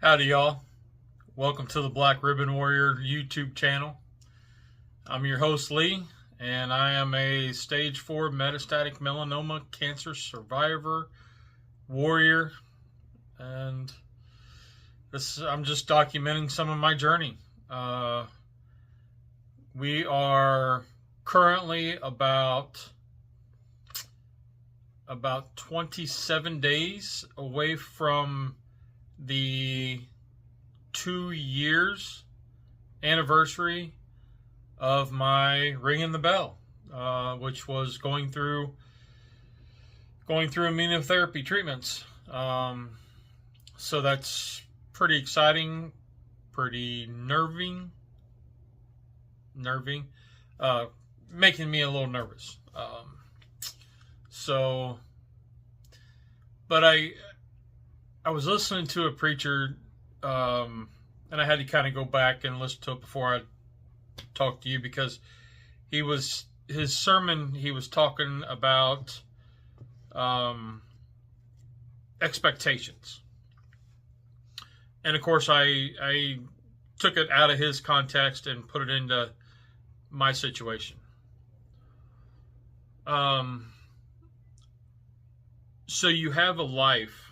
Howdy, y'all. Welcome to the Black Ribbon Warrior YouTube channel. I'm your host, Lee, and I am a stage 4 metastatic melanoma cancer survivor, warrior, and I'm just documenting some of my journey. We are currently about 27 days away from the 2 years anniversary of my ringing the bell, which was going through immunotherapy treatments. So that's pretty exciting, pretty nerving, making me a little nervous. But I was listening to a preacher, and I had to kind of go back and listen to it before I talked to you, because his sermon, he was talking about expectations. And of course, I took it out of his context and put it into my situation. So you have a life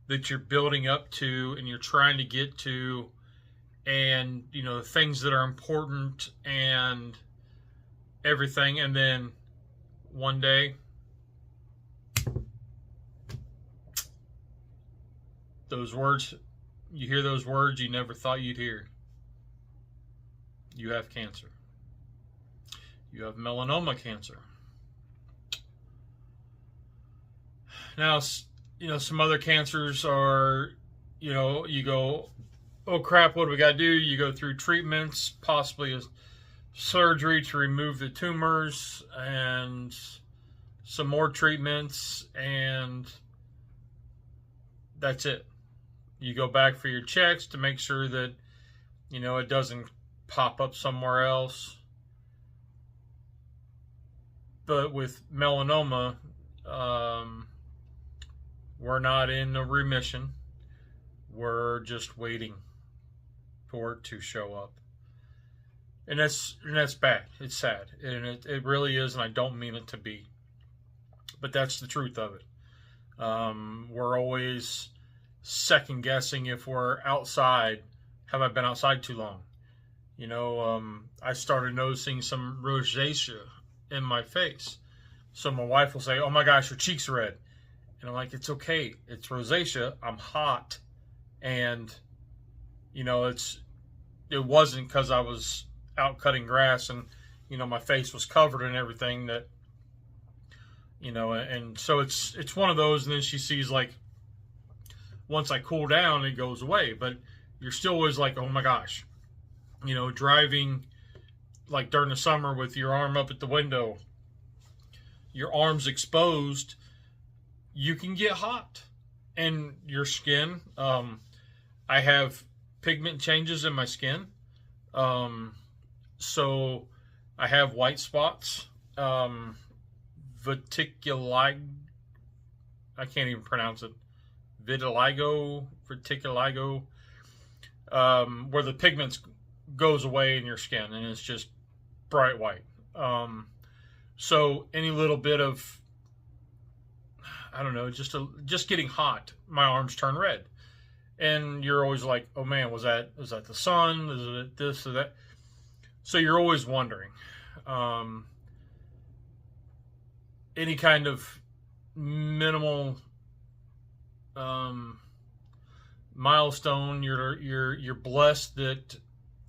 that you're building up to and you're trying to get to, and the things that are important and everything, and then one day you hear those words you never thought you'd hear. You have cancer. You have melanoma cancer. Now, some other cancers are, you go, oh crap, what do we got to do? You go through treatments, possibly a surgery to remove the tumors, and some more treatments, and that's it. You go back for your checks to make sure that, it doesn't pop up somewhere else. But with melanoma, we're not in a remission. We're just waiting for it to show up. And that's bad. It's sad. And it really is, and I don't mean it to be. But that's the truth of it. We're always second guessing if we're outside. Have I been outside too long? I started noticing some rosacea in my face. So my wife will say, oh my gosh, your cheeks are red. And I'm like, it's okay. It's rosacea. I'm hot. And, it wasn't because I was out cutting grass and, my face was covered and everything that, and so it's one of those. And then she sees, like, once I cool down, it goes away. But you're still always like, oh my gosh, driving like during the summer with your arm up at the window, your arm's exposed, you can get hot. And your skin, I have pigment changes in my skin. So I have white spots, verticilligo, I can't even pronounce it, verticilligo, where the pigments goes away in your skin and it's just bright white. So any little bit of, I don't know, just getting hot, my arms turn red. And you're always like, oh man, was that the sun? Is it this or that? So you're always wondering. Any kind of minimal milestone, you're blessed that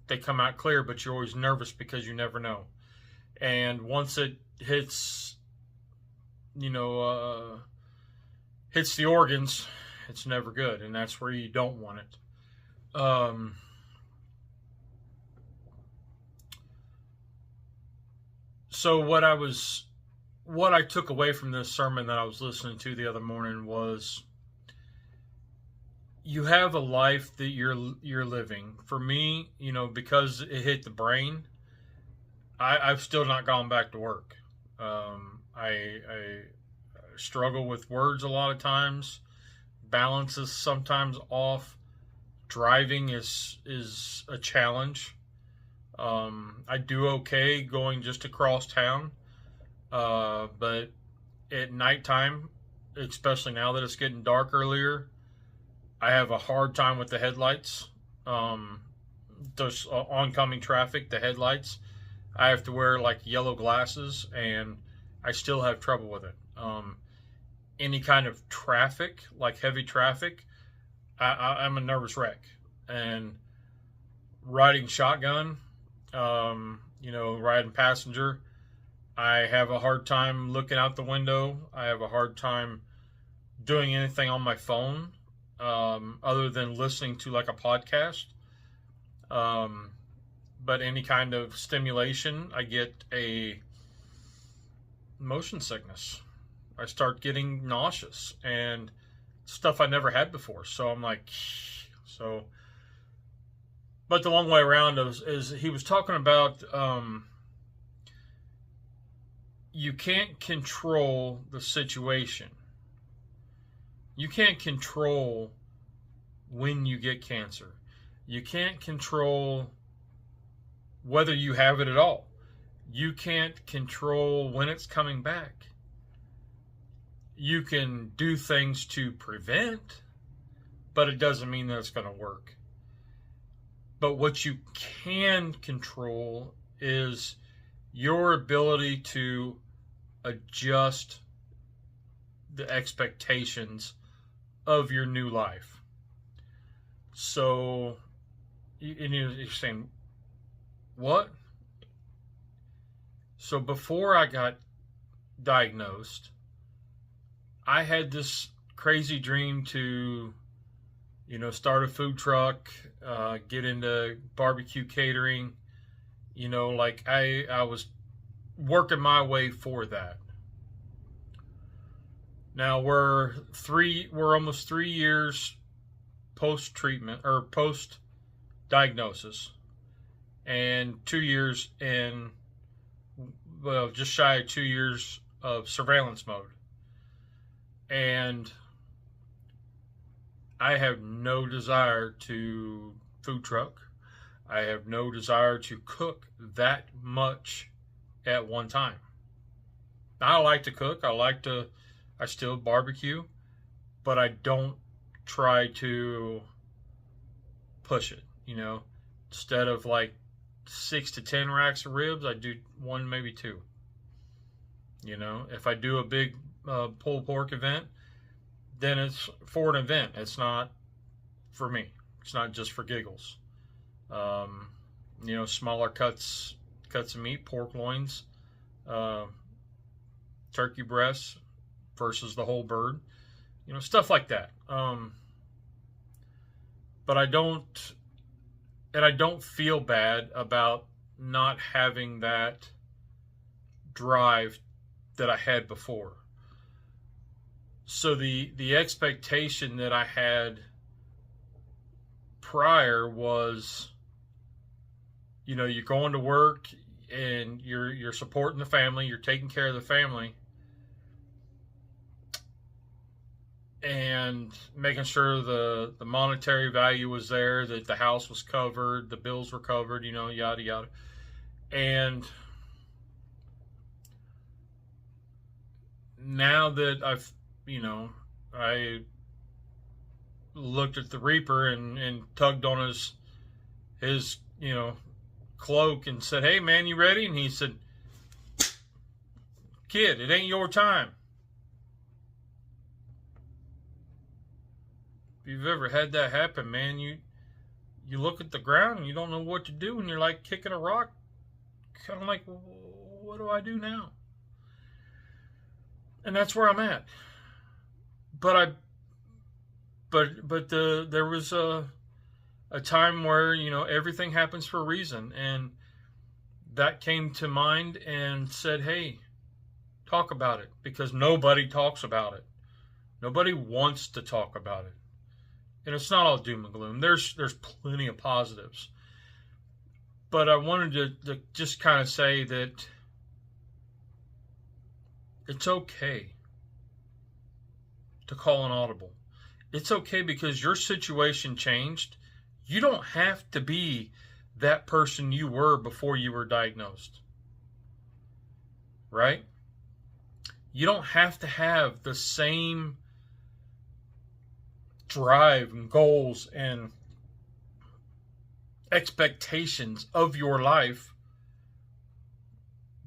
they come out clear, but you're always nervous because you never know. And once it hits, hits the organs, it's never good, and that's where you don't want it. So what I took away from this sermon that I was listening to the other morning was, you have a life that you're living. For me, because it hit the brain, I've still not gone back to work. I struggle with words a lot of times. Balance is sometimes off. driving is a challenge. I do okay going just across town, but at nighttime, especially now that it's getting dark earlier, I have a hard time with the headlights. Those oncoming traffic, the headlights. I have to wear like yellow glasses, and I still have trouble with it. Any kind of traffic, like heavy traffic, I'm a nervous wreck. And riding shotgun, riding passenger, I have a hard time looking out the window. I have a hard time doing anything on my phone, other than listening to like a podcast. But any kind of stimulation, I get a motion sickness. I start getting nauseous and stuff I never had before. So I'm like, so. But the long way around is he was talking about you can't control the situation. You can't control when you get cancer. You can't control whether you have it at all. You can't control when it's coming back. You can do things to prevent, but it doesn't mean that it's going to work. But what you can control is your ability to adjust the expectations of your new life. So, and you're saying, what? So before I got diagnosed, I had this crazy dream to, start a food truck, get into barbecue catering. Like I was working my way for that. Now we're almost 3 years post treatment or post diagnosis, and 2 years in, just shy of 2 years of surveillance mode. And I have no desire to food truck. I have no desire to cook that much at one time. I like to cook. I still barbecue, but I don't try to push it, Instead of like 6 to 10 racks of ribs, I do 1, maybe 2. If I do a big pulled pork event, then it's for an event. It's not for me. It's not just for giggles. Smaller cuts of meat, pork loins, turkey breasts versus the whole bird, stuff like that. But I don't feel bad about not having that drive that I had before. So the expectation that I had prior was, you're going to work and you're supporting the family, you're taking care of the family, and making sure the monetary value was there, that the house was covered, the bills were covered, yada yada. And now that I looked at the Reaper and tugged on his cloak and said, "Hey man, you ready?" And he said, "Kid, it ain't your time." If you've ever had that happen, man, you look at the ground and you don't know what to do, and you're like kicking a rock, kind of like, what do I do now? And that's where I'm at. But there was a time where, everything happens for a reason. And that came to mind and said, hey, talk about it. Because nobody talks about it. Nobody wants to talk about it. And it's not all doom and gloom. There's plenty of positives. But I wanted to just kind of say that it's okay to call an audible. It's okay because your situation changed You don't have to be that person you were before you were diagnosed. Right? You don't have to have the same drive and goals and expectations of your life,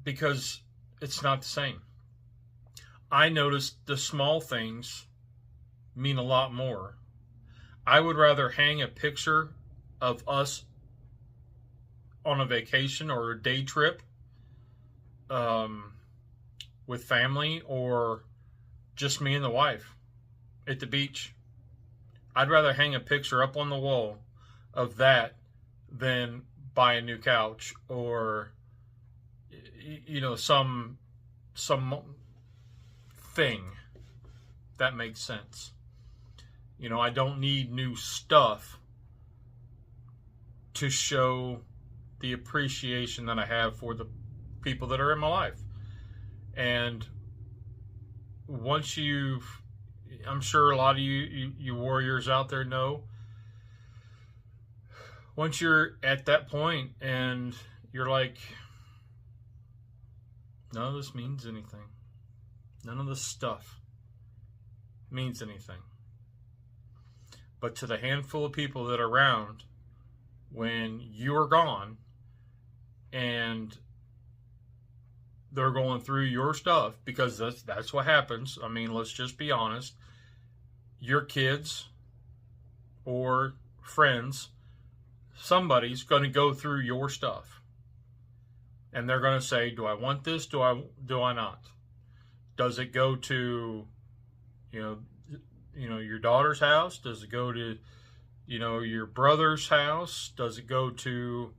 because it's not the same. I noticed the small things mean a lot more. I would rather hang a picture of us on a vacation or a day trip with family, or just me and the wife at the beach. I'd rather hang a picture up on the wall of that than buy a new couch or, you know, some thing that makes sense. You know, I don't need new stuff to show the appreciation that I have for the people that are in my life. And once I'm sure a lot of you warriors out there know, once you're at that point and you're like, none of this means anything. None of this stuff means anything. But to the handful of people that are around when you're gone and they're going through your stuff, because that's what happens. I mean, let's just be honest. Your kids or friends, somebody's going to go through your stuff. And they're going to say, do I want this? Do I not? Does it go to, you know, your daughter's house? Does it go to, you know, your brother's house? Does it go to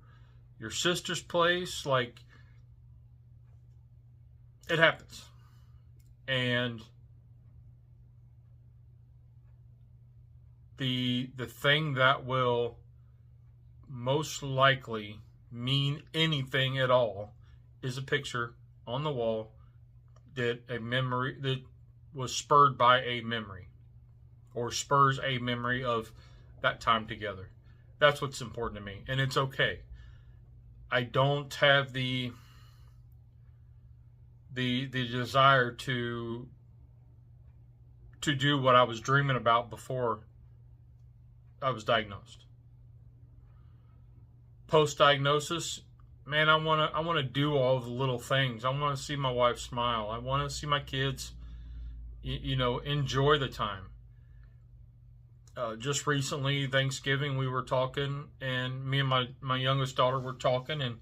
your sister's place? Like, it happens. And the thing that will most likely mean anything at all is a picture on the wall that was spurred by a memory, or spurs a memory of that time together. That's what's important to me, and it's okay. I don't have the desire to do what I was dreaming about before I was diagnosed. Post-diagnosis, man, I want to do all the little things. I want to see my wife smile. I want to see my kids, you know, enjoy the time. Just recently, Thanksgiving, we were talking, and me and my youngest daughter were talking, and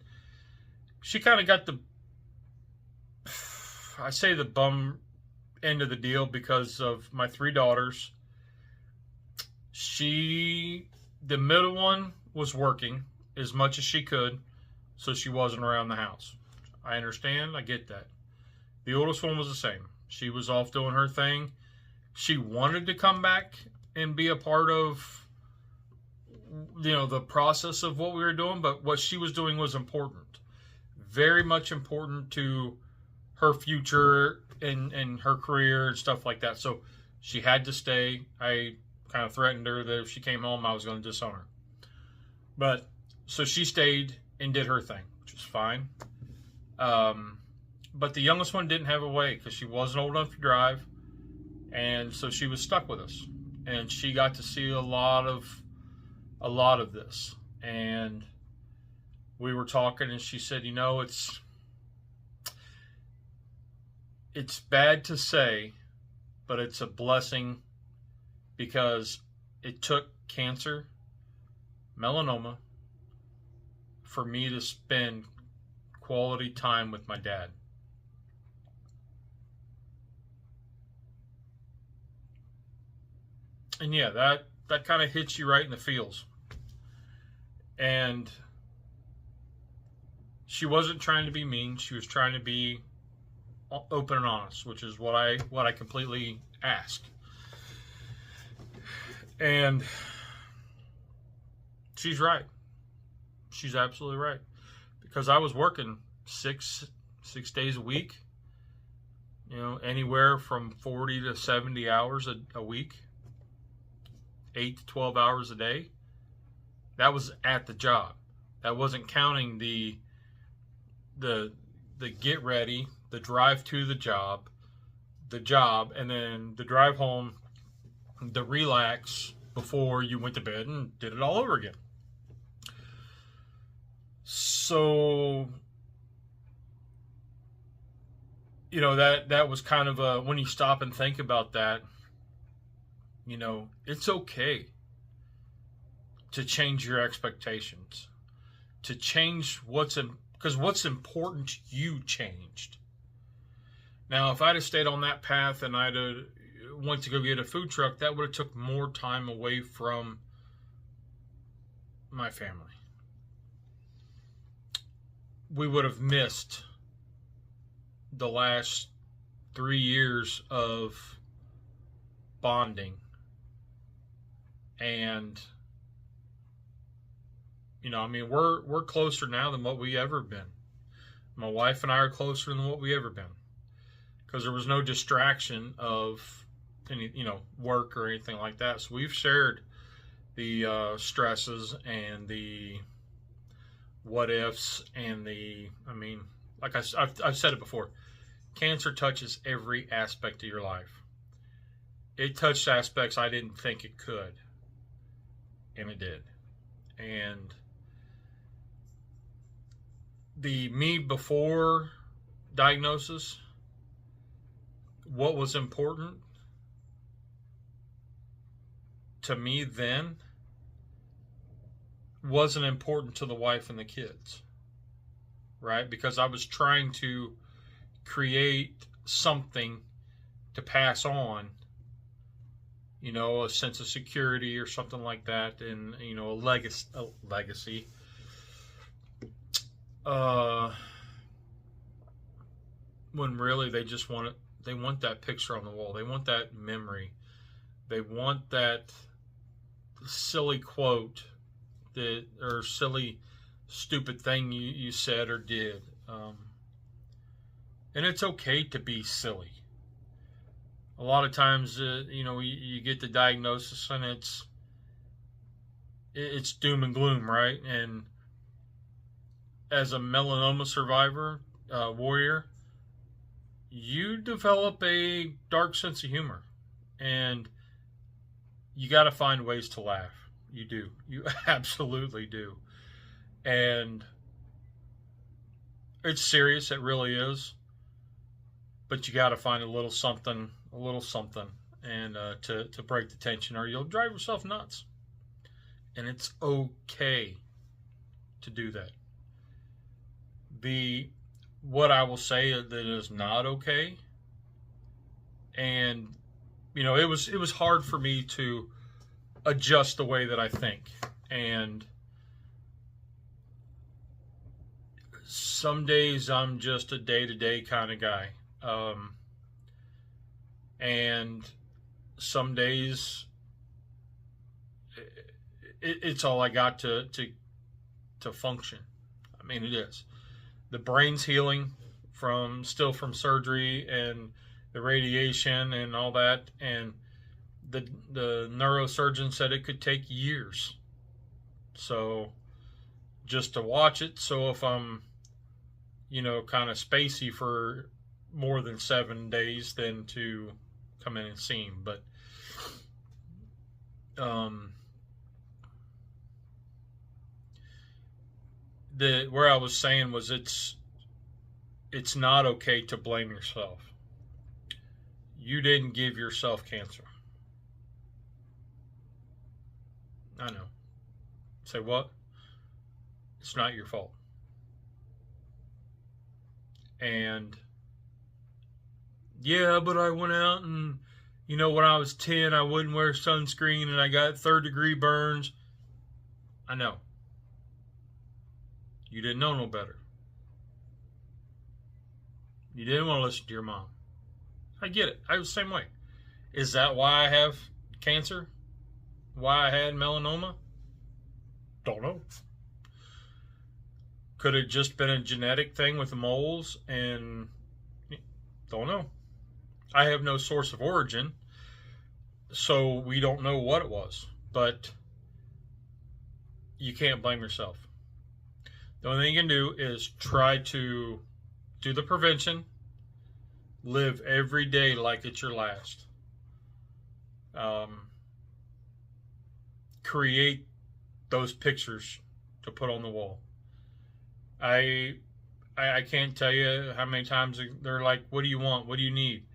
she kind of got the bum end of the deal because of my three daughters. The middle one was working as much as she could, so she wasn't around the house. I understand. I get that. The oldest one was the same. She was off doing her thing. She wanted to come back and be a part of, you know, the process of what we were doing, but what she was doing was important. Very much important to her future and her career and stuff like that. So she had to stay. I kind of threatened her that if she came home, I was going to disown her. But so she stayed and did her thing, which was fine. But the youngest one didn't have a way because she wasn't old enough to drive. And so she was stuck with us. And she got to see a lot of this. And we were talking, and she said, you know, it's bad to say, but it's a blessing, because it took cancer, melanoma, for me to spend quality time with my dad. And yeah, that kind of hits you right in the feels. And she wasn't trying to be mean. She was trying to be open and honest, which is what I completely ask. And she's right. She's absolutely right. Because I was working six days a week, you know, anywhere from 40 to 70 hours a week, 8 to 12 hours a day. That was at the job. That wasn't counting the get ready, the drive to the job, and then the drive home, the relax before you went to bed and did it all over again. So, you know, that was kind of a, when you stop and think about that, you know, it's okay to change your expectations, to change because what's important to you changed. Now, if I'd have stayed on that path and I'd have went to go get a food truck, that would have took more time away from my family. We would have missed the last 3 years of bonding. And, you know, I mean, we're closer now than what we ever been. My wife and I are closer than what we ever been, because there was no distraction of any, you know, work or anything like that. So we've shared the stresses and the what ifs and the, I mean, like I've said it before, cancer touches every aspect of your life. It touched aspects I didn't think it could, and it did. And the me before diagnosis, what was important to me then wasn't important to the wife and the kids, right? Because I was trying to create something to pass on, you know, a sense of security or something like that, and, you know, a legacy. When really they just want that picture on the wall. They want that memory. They want that silly quote or silly, stupid thing you said or did. And it's okay to be silly. A lot of times, you know, you get the diagnosis and it's doom and gloom, right? And as a melanoma survivor, warrior, you develop a dark sense of humor, and you got to find ways to laugh. You do. You absolutely do. And it's serious. It really is. But you got to find a little something, and to break the tension, or you'll drive yourself nuts. And it's okay to do that. What I will say that is not okay, and you know, it was hard for me to adjust the way that I think, and some days I'm just a day-to-day kind of guy, and some days it's all I got to function. I mean, it is. The brain's healing from surgery and the radiation and all that, and the neurosurgeon said it could take years. So just to watch it. So if I'm, you know, kind of spacey for more than 7 days, then to come in and see him. But where I was saying was it's not okay to blame yourself. You didn't give yourself cancer. I know. Say what? It's not your fault. And yeah, but I went out and, you know, when I was 10, I wouldn't wear sunscreen and I got 3rd-degree burns. I know. You didn't know no better. You didn't want to listen to your mom. I get it. I was the same way. Is that why I have cancer? Why I had melanoma? Don't know. Could it just been a genetic thing with the moles? And don't know. I have no source of origin, so we don't know what it was. But you can't blame yourself. The only thing you can do is try to do the prevention, live every day like it's your last. Create those pictures to put on the wall. I can't tell you how many times they're like, "What do you want? What do you need?"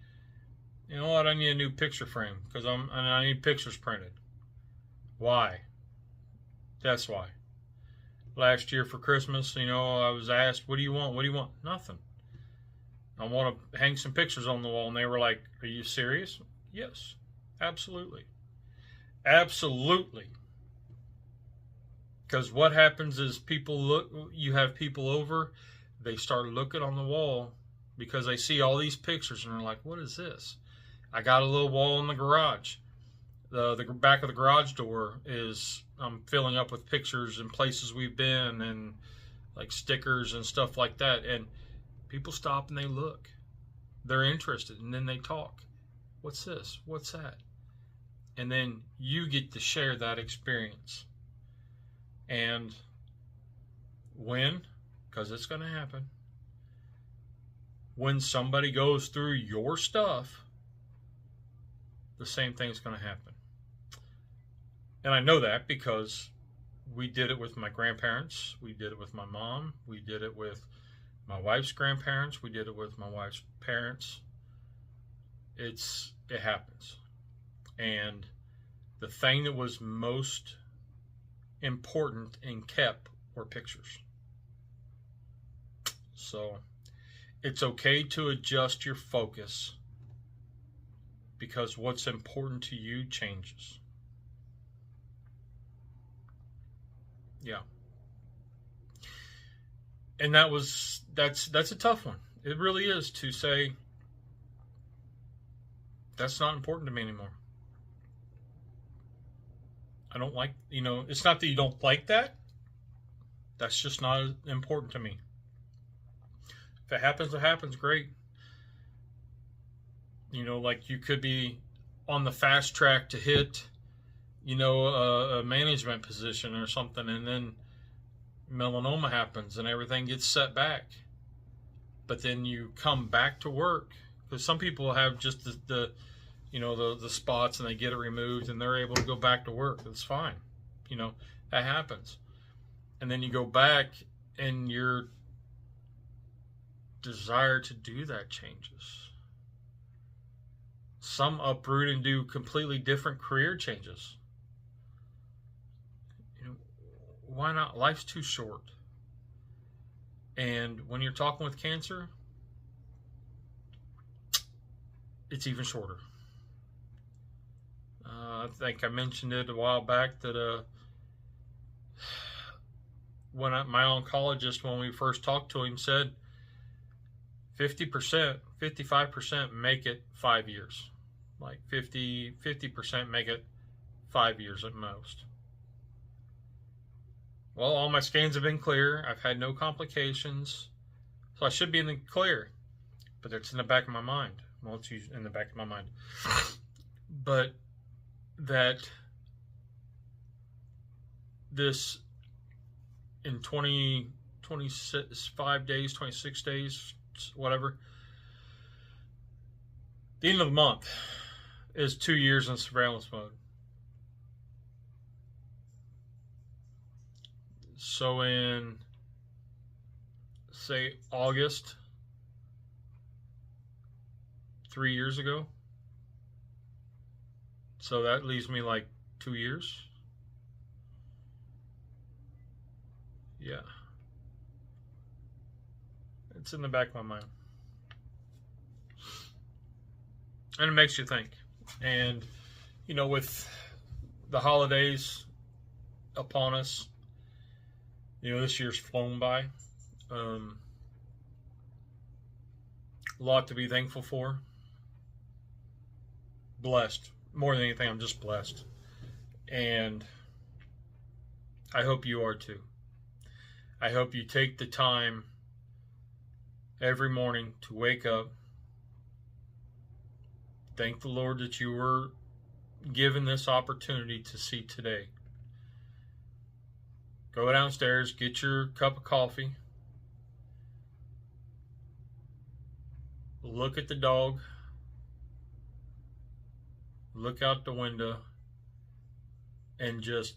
You know what? I need a new picture frame because I need pictures printed. Why? That's why. Last year for Christmas, I was asked, "What do you want? What do you want?" Nothing. I want to hang some pictures on the wall, and they were like, "Are you serious?" Yes, absolutely, absolutely. Because what happens is you have people over, they start looking on the wall because they see all these pictures and they're like, "What is this?" I got a little wall in the garage. The back of the garage door I'm filling up with pictures and places we've been and like stickers and stuff like that. And people stop and they look. They're interested, and then they talk. "What's this? What's that?" And then you get to share that experience. And when, because it's going to happen, when somebody goes through your stuff, the same thing's going to happen. And I know that because we did it with my grandparents. We did it with my mom. We did it with my wife's grandparents. We did it with my wife's parents. It happens. And the thing that was most important and kept were pictures. So it's okay to adjust your focus because what's important to you changes. Yeah. And that's a tough one. It really is to say that's not important to me anymore. I don't like, it's not that you don't like that. That's just not important to me. If it happens, great. Like you could be on the fast track to hit, a management position or something, and then melanoma happens and everything gets set back. But then you come back to work, because some people have just the spots and they get it removed and they're able to go back to work. That's fine. That happens. And then you go back and your desire to do that changes. Some uproot and do completely different career changes. Why not? Life's too short. And when you're talking with cancer, it's even shorter. I think I mentioned it a while back that my oncologist, when we first talked to him, said 50%, 55% make it 5 years. Like 50% make it 5 years at most. Well, all my scans have been clear. I've had no complications. So I should be in the clear. But it's in the back of my mind. Well, it's in the back of my mind. But that this in 25 days, 26 days, whatever, the end of the month is 2 years in surveillance mode. So in, say, August, 3 years ago, so that leaves me like 2 years. Yeah. It's in the back of my mind. And it makes you think. And, with the holidays upon us, this year's flown by. A lot to be thankful for. Blessed. More than anything, I'm just blessed. And I hope you are too. I hope you take the time every morning to wake up, thank the Lord that you were given this opportunity to see today. Go downstairs, get your cup of coffee, look at the dog, look out the window, and just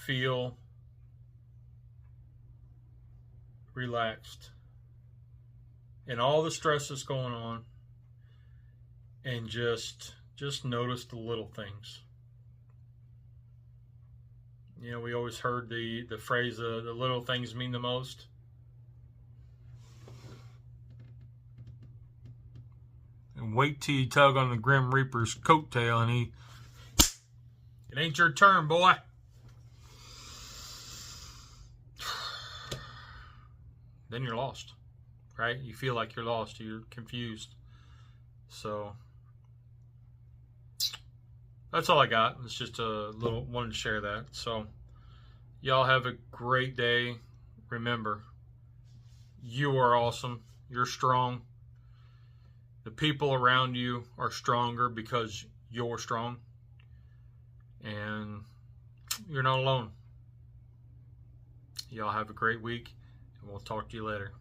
feel relaxed and all the stress that's going on, and just notice the little things. You know, we always heard the phrase, the little things mean the most. And wait till you tug on the Grim Reaper's coattail and it ain't your turn, boy. Then you're lost, right? You feel like you're lost. You're confused. So that's all I got. It's just a little, wanted to share that. So y'all have a great day. Remember, you are awesome. You're strong. The people around you are stronger because you're strong. And you're not alone. Y'all have a great week, and we'll talk to you later.